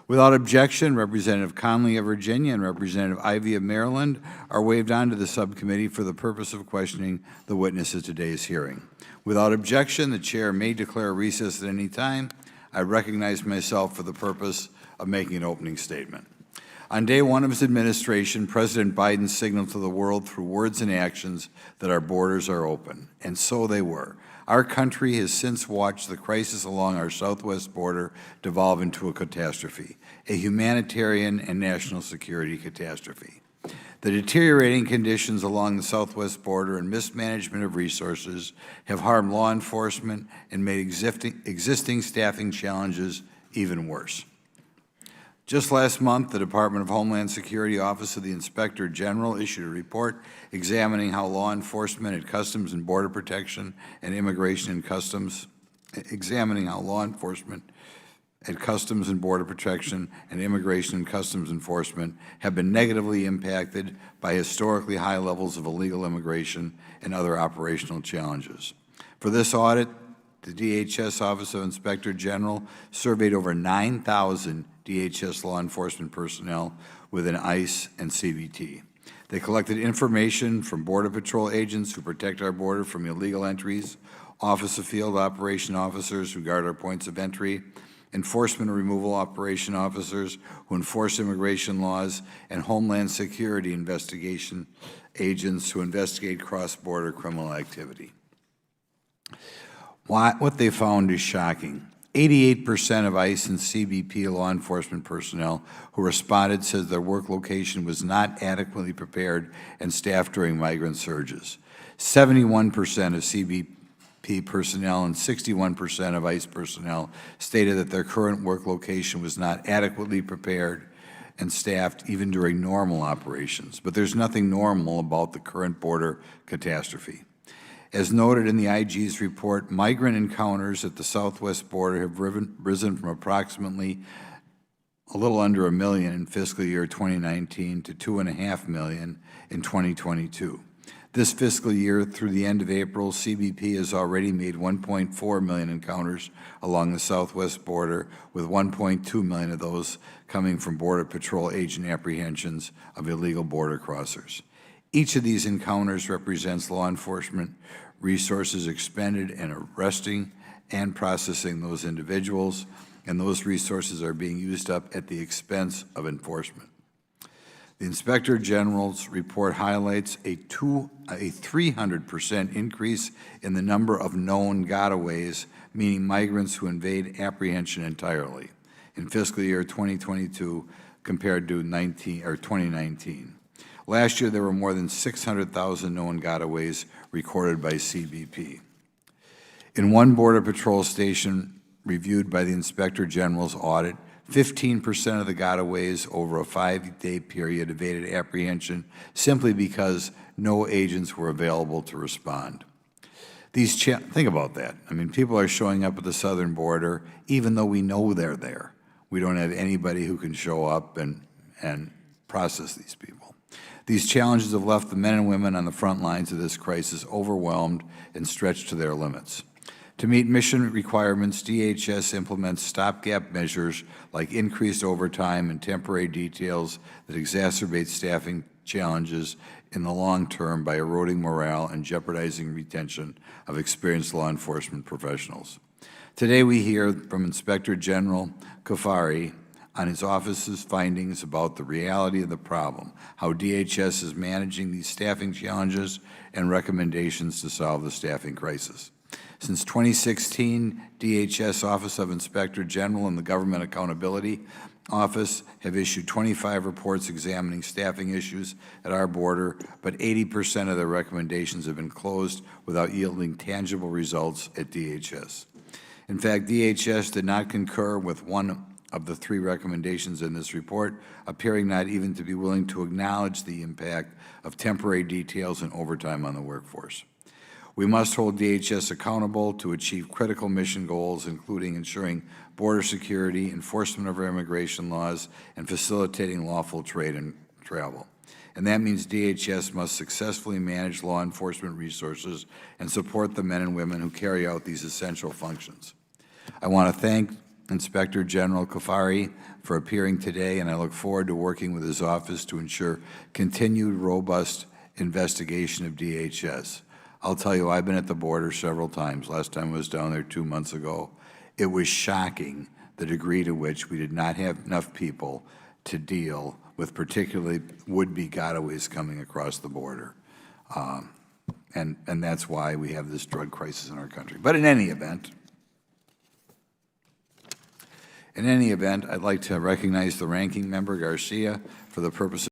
Without objection, Representative Conley of Virginia and Representative Ivey of Maryland are waived on to the subcommittee for the purpose of questioning the witness at today's hearing. Without objection, the chair may declare recess at any time. I recognize myself for the purpose of making an opening statement. On day one of his administration, President Biden signaled to the world through words and actions that our borders are open, and so they were. Our country has since watched the crisis along our southwest border devolve into a catastrophe, a humanitarian and national security catastrophe. The deteriorating conditions along the southwest border and mismanagement of resources have harmed law enforcement and made existing staffing challenges even worse. Just last month, the Department of Homeland Security Office of the Inspector General issued a report examining how law enforcement at Customs and Border Protection and Immigration and Customs, Enforcement have been negatively impacted by historically high levels of illegal immigration and other operational challenges. For this audit, the DHS Office of Inspector General surveyed over 9,000 DHS law enforcement personnel within ICE and CBT. They collected information from Border Patrol agents who protect our border from illegal entries, Office of Field Operation Officers who guard our points of entry, Enforcement and Removal Operation Officers who enforce immigration laws, and Homeland Security investigation agents who investigate cross-border criminal activity. What they found is shocking. 88% of ICE and CBP law enforcement personnel who responded said their work location was not adequately prepared and staffed during migrant surges. 71% of CBP personnel and 61% of ICE personnel stated that their current work location was not adequately prepared and staffed even during normal operations. But there's nothing normal about the current border catastrophe. As noted in the IG's report, migrant encounters at the southwest border have risen from approximately a little under 1 million in fiscal year 2019 to 2.5 million in 2022. This fiscal year, through the end of April, CBP has already made 1.4 million encounters along the southwest border, with 1.2 million of those coming from Border Patrol agent apprehensions of illegal border crossers. Each of these encounters represents law enforcement resources expended in arresting and processing those individuals, and those resources are being used up at the expense of enforcement. The Inspector General's report highlights a 300% increase in the number of known gotaways, meaning migrants who evade apprehension entirely, in fiscal year 2022 compared to 2019. Last year, there were more than 600,000 known gotaways recorded by CBP. In one Border Patrol station reviewed by the Inspector General's audit, 15% of the gotaways over a 5-day period evaded apprehension simply because no agents were available to respond. Think about that. I mean, people are showing up at the southern border even though we know they're there. We don't have anybody who can show up and process these people. These challenges have left the men and women on the front lines of this crisis overwhelmed and stretched to their limits. To meet mission requirements, DHS implements stopgap measures like increased overtime and temporary details that exacerbate staffing challenges in the long term by eroding morale and jeopardizing retention of experienced law enforcement professionals. Today we hear from Inspector General Kafari on his office's findings about the reality of the problem, how DHS is managing these staffing challenges, and recommendations to solve the staffing crisis. Since 2016, DHS Office of Inspector General and the Government Accountability Office have issued 25 reports examining staffing issues at our border, but 80% of their recommendations have been closed without yielding tangible results at DHS. In fact, DHS did not concur with one of the 3 recommendations in this report, appearing not even to be willing to acknowledge the impact of temporary details and overtime on the workforce. We must hold DHS accountable to achieve critical mission goals, including ensuring border security, enforcement of our immigration laws, and facilitating lawful trade and travel. And that means DHS must successfully manage law enforcement resources and support the men and women who carry out these essential functions. I want to thank Inspector General Kafari for appearing today, and I look forward to working with his office to ensure continued robust investigation of DHS. I'll tell you, I've been at the border several times. Last time I was down there 2 months ago. It was shocking the degree to which we did not have enough people to deal with particularly would-be gotaways coming across the border. And that's why we have this drug crisis in our country. But in any event, I'd like to recognize the ranking member, Garcia, for the purpose